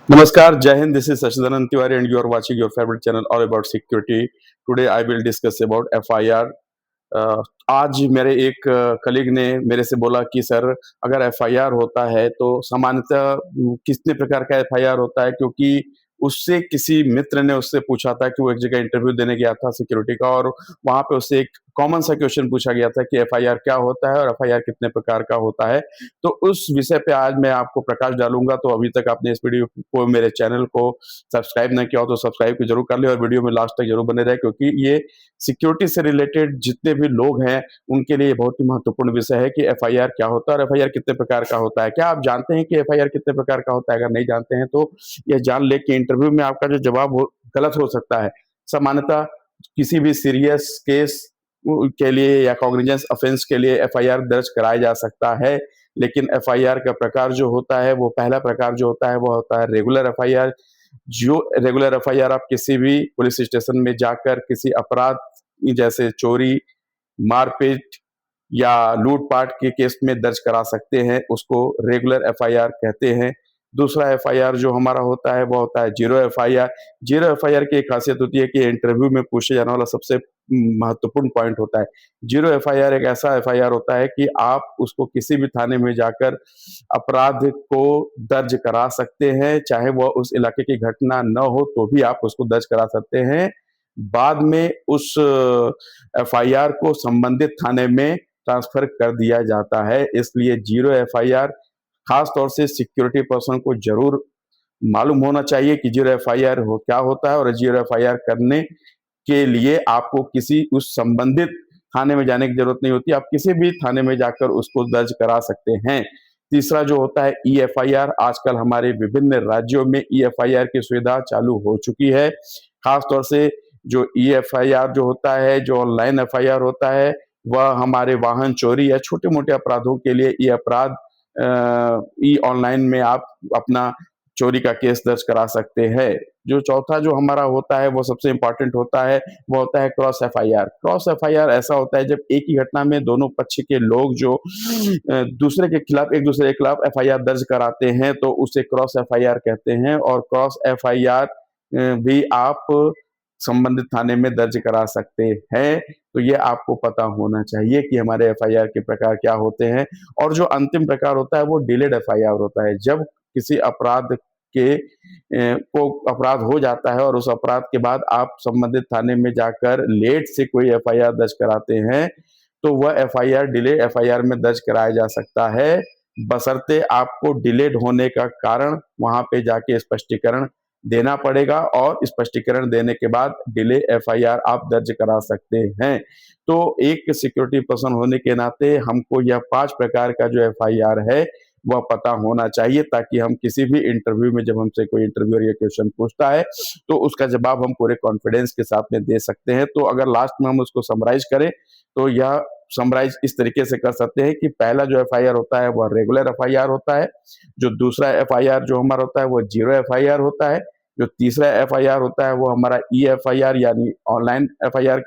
Namaskar, Jai Hind. This is Sachidhanand Tiwari, and you are watching your favorite channel all about security. Today, I will discuss about FIR. आज मेरे एक colleague ने मेरे से बोला कि सर अगर एफआईआर होता है तो सामान्यतः कितने प्रकार का एफआईआर होता है, क्योंकि उससे किसी मित्र ने उससे पूछा था कि वो एक जगह इंटरव्यू देने गया था सिक्योरिटी का, और वहां पे उससे एक कॉमन सा क्वेश्चन पूछा गया था कि एफआईआर क्या होता है और एफआईआर कितने प्रकार का होता है। तो उस विषय पे आज मैं आपको प्रकाश डालूंगा। तो अभी तक आपने इस वीडियो को, मेरे चैनल को सब्सक्राइब नहीं किया हो तो सब्सक्राइब जरूर कर ले और वीडियो में लास्ट तक जरूर बने रहे, क्योंकि ये सिक्योरिटी से रिलेटेड जितने भी लोग हैं उनके लिए बहुत ही महत्वपूर्ण विषय है कि एफआईआर क्या होता है और एफआईआर कितने प्रकार का होता है। क्या आप जानते हैं कि एफआईआर कितने प्रकार का होता है? अगर नहीं जानते हैं तो यह जान ले कि इंटरव्यू में आपका जो जवाब गलत हो सकता है। सामान्यतः किसी भी सीरियस केस के लिए या कॉग्निजेंस ऑफेंस के लिए एफआईआर दर्ज कराया जा सकता है, लेकिन एफआईआर का प्रकार जो होता है, वो पहला प्रकार जो होता है वो होता है रेगुलर एफआईआर। जो रेगुलर एफआईआर आप किसी भी पुलिस स्टेशन में जाकर किसी अपराध जैसे चोरी, मारपीट या लूट-पाट के केस में दर्ज करा सकते हैं, उसको रेगुलर एफआईआर कहते हैं। दूसरा एफआईआर जो हमारा होता है वो होता है ज़ीरो एफआईआर। ज़ीरो एफआईआर की एक खासियत होती है कि इंटरव्यू में पूछे जाने वाला सबसे महत्वपूर्ण पॉइंट होता है। ज़ीरो एफआईआर एक ऐसा एफआईआर होता है कि आप उसको किसी भी थाने में जाकर अपराध को दर्ज करा सकते हैं, चाहे वह उस इलाके की घटना न हो तो भी आप उसको दर्ज करा सकते हैं। बाद में उस एफआईआर को संबंधित थाने में ट्रांसफर कर दिया जाता है। इसलिए ज़ीरो एफआईआर खास तौर से सिक्योरिटी पर्सन को जरूर मालूम होना चाहिए कि ज़ीरो एफआईआर क्या होता है, और ज़ीरो एफआईआर करने के लिए आपको किसी उस संबंधित थाने में जाने की जरूरत नहीं होती। आप किसी भी थाने में जाकर उसको दर्ज करा सकते हैं। तीसरा जो होता है ई एफआईआर। आजकल हमारे विभिन्न राज्यों में ई एफआईआर की सुविधा चालू हो चुकी है। खास तौर से जो ई एफआईआर जो होता है, जो ऑनलाइन एफआईआर होता है, वह हमारे वाहन चोरी या छोटे मोटे अपराधों के लिए ई अपराध ई ऑनलाइन में आप अपना चोरी का केस दर्ज करा सकते हैं। जो चौथा जो हमारा होता है वो सबसे इंपॉर्टेंट होता है, वो होता है क्रॉस एफआईआर। क्रॉस एफआईआर ऐसा होता है जब एक ही घटना में दोनों पक्ष के लोग जो दूसरे के खिलाफ, एक दूसरे के खिलाफ एफआईआर दर्ज कराते हैं, तो उसे क्रॉस एफआईआर कहते हैं। और क्रॉस एफआईआर भी आप संबंधित थाने में दर्ज करा सकते हैं। तो ये आपको पता होना चाहिए कि हमारे एफआईआर के प्रकार क्या होते हैं। और जो अंतिम प्रकार होता है वो डिलेड एफआईआर होता है। जब किसी अपराध के को अपराध हो जाता है और उस अपराध के बाद आप संबंधित थाने में जाकर लेट से कोई एफआईआर दर्ज कराते हैं, तो वह एफआईआर डिले एफआईआर में दर्ज कराया जा सकता है, बशर्ते आपको डिलेड होने का कारण वहां पे जाके स्पष्टीकरण देना पड़ेगा, और स्पष्टीकरण देने के बाद डिले एफआईआर आप दर्ज करा सकते हैं। तो एक सिक्योरिटी पर्सन होने के नाते हमको यह 5 प्रकार का जो एफआईआर है वह पता होना चाहिए, ताकि हम किसी भी इंटरव्यू में, जब हमसे कोई इंटरव्यूअर ये क्वेश्चन पूछता है, तो उसका जवाब हम पूरे कॉन्फिडेंस के साथ में दे सकते हैं। तो अगर लास्ट में हम उसको समराइज करें तो यह समराइज इस तरीके से कर सकते हैं कि पहला जो एफआईआर होता है वह रेगुलर एफआईआर होता है। जो दूसरा एफआईआर जो हमारा होता है वो ज़ीरो एफआईआर होता है। जो तीसरा एफआईआर होता है वो हमारा ई एफआईआर यानी ऑनलाइन एफआईआर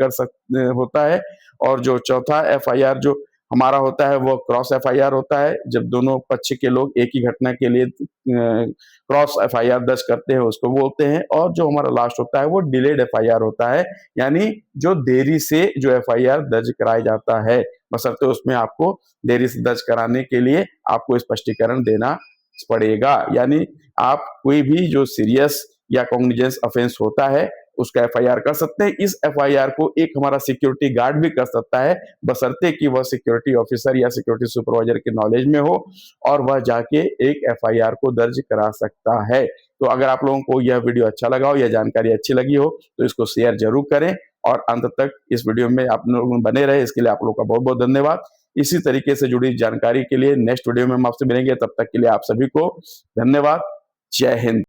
होता है। और जो चौथा एफआईआर जो हमारा होता है वो क्रॉस एफआईआर होता है, जब दोनों पक्ष के लोग एक ही घटना के लिए क्रॉस एफआईआर दर्ज करते हैं, उसको बोलते हैं। और जो हमारा लास्ट होता है वो डिलेड एफआईआर होता है, यानी जो देरी से जो एफआईआर दर्ज कराया जाता है, बशर्ते उसमें आपको देरी से दर्ज कराने के लिए आपको स्पष्टीकरण देना पड़ेगा। यानी आप कोई भी जो सीरियस या कॉग्निजेंस ऑफेंस होता है उसका एफआईआर कर सकते हैं। इस एफआईआर को एक हमारा सिक्योरिटी गार्ड भी कर सकता है, बशर्ते कि वह सिक्योरिटी ऑफिसर या सिक्योरिटी सुपरवाइजर के नॉलेज में हो और वह जाके एक एफआईआर को दर्ज करा सकता है। तो अगर आप लोगों को यह वीडियो अच्छा लगा हो, यह जानकारी अच्छी लगी हो, तो इसको शेयर जरूर करें और अंत तक इस वीडियो में आप लोग बने रहे, इसके लिए आप लोगों का बहुत बहुत धन्यवाद। इसी तरीके से जुड़ी जानकारी के लिए नेक्स्ट वीडियो में हम आपसे मिलेंगे। तब तक के लिए आप सभी को धन्यवाद। जय हिंद।